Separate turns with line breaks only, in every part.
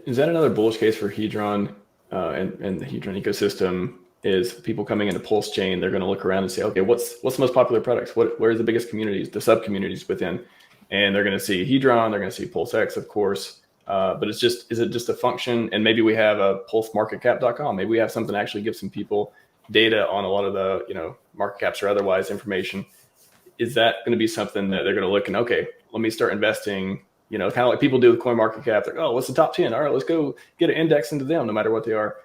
Is that another bullish case for Hedron and the Hedron ecosystem? Is people coming into PulseChain, they're going to look around and say, okay, what's the most popular products? Where's the biggest communities, the sub communities within? And they're going to see Hedron, they're going to see PulseX, of course. But is it just a function? And maybe we have a pulsemarketcap.com. Maybe we have something that actually gives some people data on a lot of the market caps or otherwise information. Is that going to be something that they're going to look and, okay, let me start investing? Kind of like people do with coin market cap. Like, oh, what's the top 10? All right, let's go get an index into them, no matter what they are.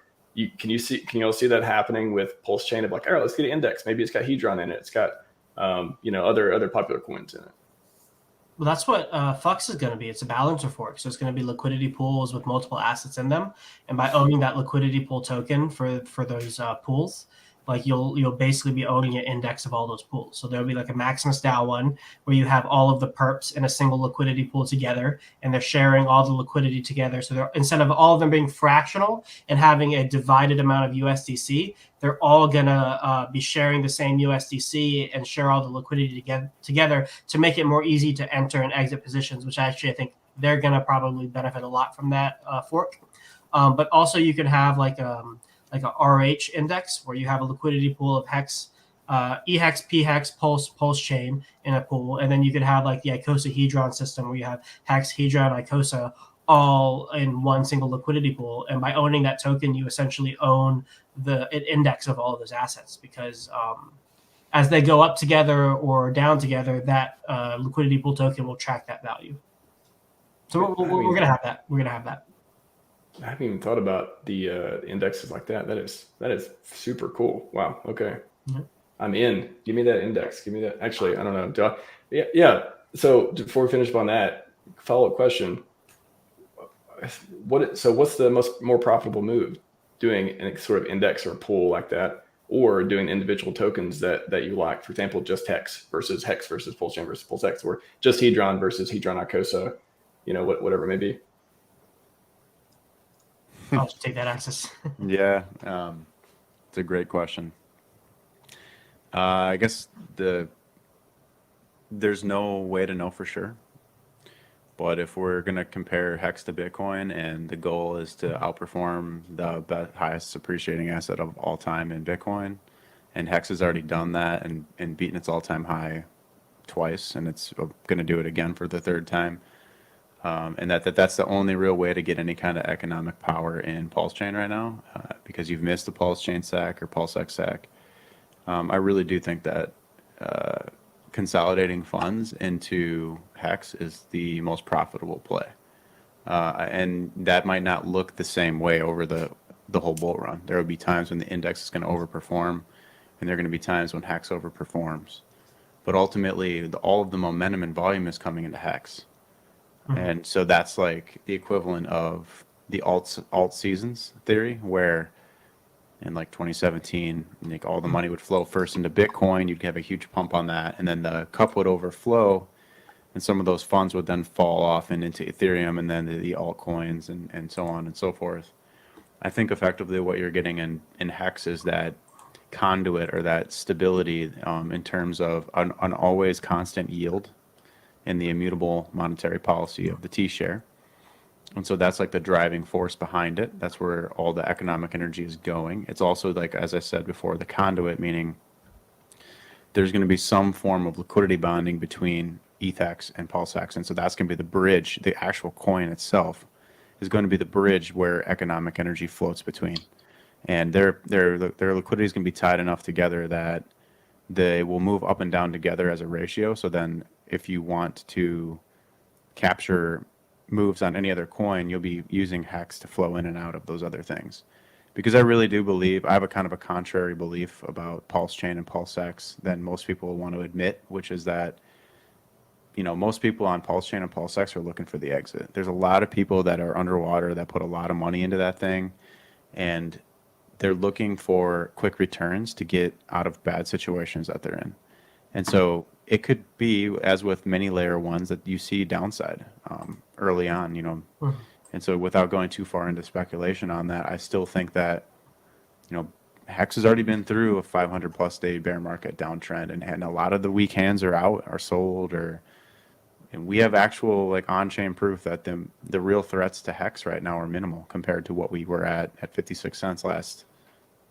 Can you all see that happening with PulseChain of like, all right, let's get an index. Maybe it's got Hedron in it. It's got other popular coins in it.
Well, that's what FUX is going to be. It's a balancer fork. So it's going to be liquidity pools with multiple assets in them. And by owning that liquidity pool token for those pools, like you'll basically be owning an index of all those pools. So there'll be like a Maximus DAO one where you have all of the perps in a single liquidity pool together, and they're sharing all the liquidity together. So they're, instead of all of them being fractional and having a divided amount of USDC, they're all gonna be sharing the same USDC and share all the liquidity together to make it more easy to enter and exit positions, which actually I think they're gonna probably benefit a lot from that fork. But also you can have like a RH index where you have a liquidity pool of HEX, EHEX, PHEX, PulseChain in a pool. And then you could have like the ICOSA Hedron system where you have HEX, Hedron, ICOSA all in one single liquidity pool. And by owning that token, you essentially own the index of all of those assets because as they go up together or down together, that liquidity pool token will track that value. So we're going to have that. We're going to have that.
I haven't even thought about the indexes like that. That is super cool. Wow. Okay. Mm-hmm. I'm in. Give me that index. Give me that. Actually, I don't know. Yeah. So before we finish up on that, follow-up question. What's the more profitable move? Doing a sort of index or a pool like that, or doing individual tokens that you like? For example, just HEX versus PulseChain versus PulseX, or just Hedron versus Hedron ICOSA, whatever it may be.
I'll just take that access.
Yeah, it's a great question. I guess there's no way to know for sure. But if we're going to compare HEX to Bitcoin and the goal is to outperform the highest appreciating asset of all time in Bitcoin, and HEX has already done that and beaten its all-time high twice, and it's going to do it again for the third time. And that's the only real way to get any kind of economic power in PulseChain right now, because you've missed the PulseChain SAC or PulseX SAC. I really do think that consolidating funds into HEX is the most profitable play, and that might not look the same way over the whole bull run. There will be times when the index is going to overperform, and there are going to be times when HEX overperforms. But ultimately, all of the momentum and volume is coming into HEX. And so that's like the equivalent of the alt seasons theory, where in like 2017, like all the money would flow first into Bitcoin. You'd have a huge pump on that, and then the cup would overflow, and some of those funds would then fall off and into Ethereum, and then the altcoins, and so on and so forth. I think effectively what you're getting in HEX is that conduit or that stability in terms of an always constant yield in the immutable monetary policy of the T-share. And so that's like the driving force behind it. That's where all the economic energy is going. It's also, like, as I said before, the conduit, meaning there's going to be some form of liquidity bonding between ETHEX and PulseX. And so that's going to be the bridge. The actual coin itself is going to be the bridge where economic energy floats between. And their liquidity is going to be tied enough together that they will move up and down together as a ratio. So then if you want to capture moves on any other coin, you'll be using HEX to flow in and out of those other things. Because I really do believe, I have a kind of a contrary belief about PulseChain and PulseX than most people want to admit, which is that, most people on PulseChain and PulseX are looking for the exit. There's a lot of people that are underwater that put a lot of money into that thing, and they're looking for quick returns to get out of bad situations that they're in. And so it could be, as with many layer ones, that you see downside early on, And so without going too far into speculation on that, I still think that, HEX has already been through a 500 plus day bear market downtrend, and a lot of the weak hands are out, are sold, or And we have actual like on-chain proof that the real threats to HEX right now are minimal compared to what we were at 56 cents last,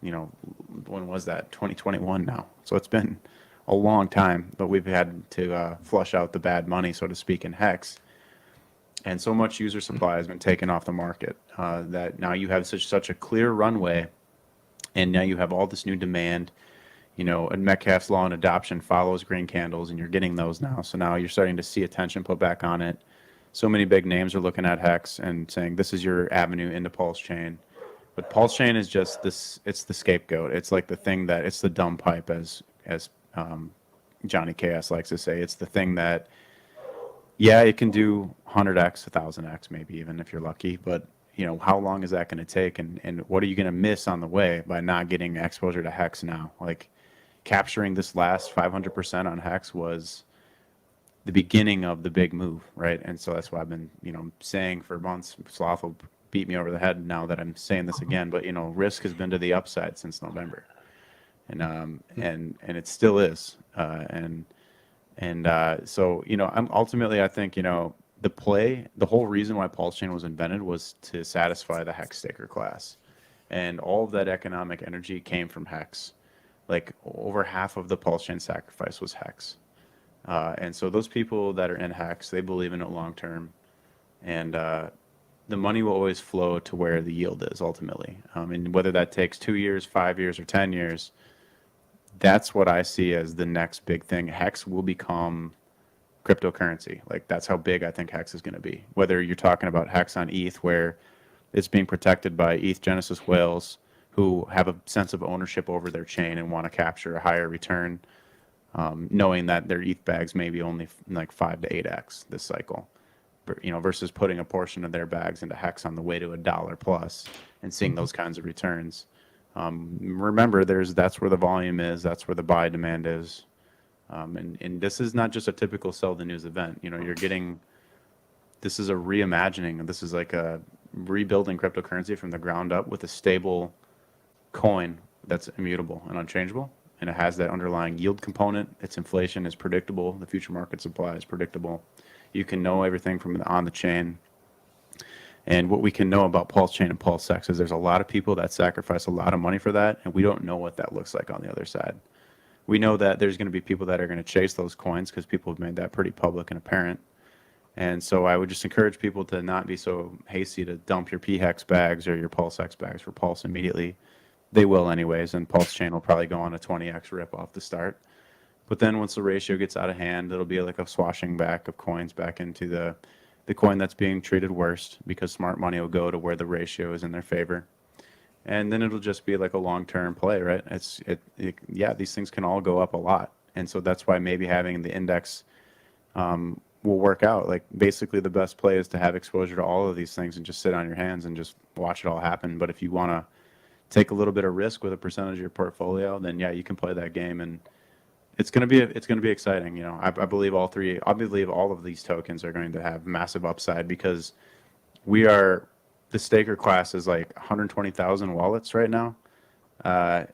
when was that? 2021 now. So it's been a long time, but we've had to flush out the bad money, so to speak, in HEX. And so much user supply has been taken off the market that now you have such a clear runway, and now you have all this new demand. And Metcalfe's law and adoption follows green candles, and you're getting those now. So now you're starting to see attention put back on it. So many big names are looking at HEX and saying this is your avenue into PulseChain. But PulseChain is just this, it's the scapegoat. It's like the thing that, it's the dumb pipe, as Johnny KS likes to say. It's the thing that, yeah, it can do 100x, 1000x, maybe even if you're lucky. But, how long is that going to take? And what are you going to miss on the way by not getting exposure to HEX now? Like, capturing this last 500% on HEX was the beginning of the big move, right? And so that's why I've been, saying for months. Sloth will beat me over the head now that I'm saying this again, but risk has been to the upside since November, and it still is, so I'm ultimately, I think, the whole reason why PulseChain was invented was to satisfy the HEX staker class, and all of that economic energy came from HEX. Like over half of the PulseChain sacrifice was HEX. And so those people that are in HEX, they believe in it long term. And the money will always flow to where the yield is ultimately. And whether that takes 2 years, 5 years, or 10 years, that's what I see as the next big thing. HEX will become cryptocurrency. Like that's how big I think HEX is going to be. Whether you're talking about HEX on ETH, where it's being protected by ETH Genesis whales, who have a sense of ownership over their chain and want to capture a higher return, knowing that their ETH bags may be only like 5 to 8x this cycle, versus putting a portion of their bags into HEX on the way to $1 plus and seeing those kinds of returns. Remember, that's where the volume is, that's where the buy demand is, and this is not just a typical sell the news event. This is a reimagining, and this is like a rebuilding cryptocurrency from the ground up with a stable coin that's immutable and unchangeable, and it has that underlying yield component. Its inflation is predictable. The future market supply is predictable. You can know everything from on the chain. And what we can know about PulseChain and PulseX is there's a lot of people that sacrifice a lot of money for that, and we don't know what that looks like on the other side. We know that there's going to be people that are going to chase those coins because people have made that pretty public and apparent. And so I would just encourage people to not be so hasty to dump your PHEX bags or your PulseX bags for Pulse immediately. They will anyways, and PulseChain will probably go on a 20x rip off the start. But then once the ratio gets out of hand, it'll be like a swashing back of coins back into the coin that's being treated worst, because smart money will go to where the ratio is in their favor. And then it'll just be like a long-term play, right? Yeah, these things can all go up a lot. And so that's why maybe having the index will work out. Like basically the best play is to have exposure to all of these things and just sit on your hands and just watch it all happen. But if you want to take a little bit of risk with a percentage of your portfolio, then yeah, you can play that game, and it's going to be exciting. I believe all of these tokens are going to have massive upside, because the staker class is like 120,000 wallets right now,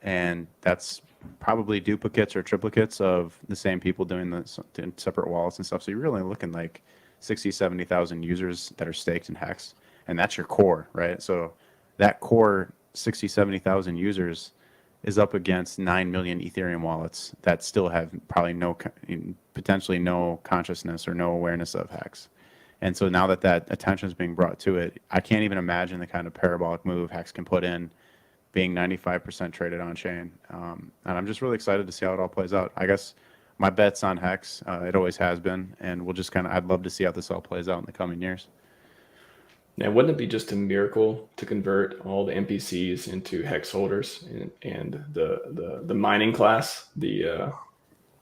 and that's probably duplicates or triplicates of the same people doing the separate wallets and stuff. So you're really looking like 60, 70,000 users that are staked in HEX, and that's your core, right? So that core 60, 70,000 users is up against 9 million Ethereum wallets that still have probably potentially no consciousness or no awareness of HEX. And so now that attention is being brought to it, I can't even imagine the kind of parabolic move HEX can put in, being 95% traded on chain. And I'm just really excited to see how it all plays out. I guess my bet's on HEX. It always has been, and I'd love to see how this all plays out in the coming years.
Now, wouldn't it be just a miracle to convert all the NPCs into HEX holders and the mining class?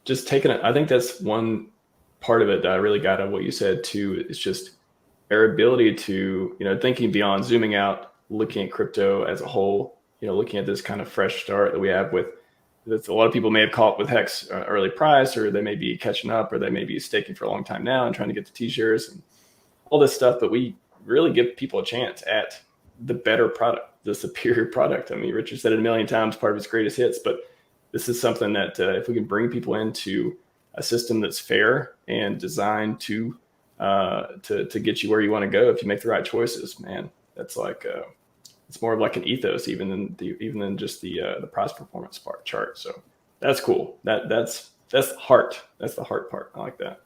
Just taking it, I think that's one part of it that I really got out of what you said too. Is just our ability to, thinking beyond, zooming out, looking at crypto as a whole. Looking at this kind of fresh start that we have with a lot of people may have caught with HEX early price, or they may be catching up, or they may be staking for a long time now and trying to get the T-shares and all this stuff. But we really give people a chance at the better product, the superior product. I mean, Richard said it a million times, part of his greatest hits, but this is something that if we can bring people into a system that's fair and designed to to get you where you want to go if you make the right choices, man. That's like it's more of like an ethos even than just the price performance chart. So that's cool. That's the heart. That's the heart part. I like that.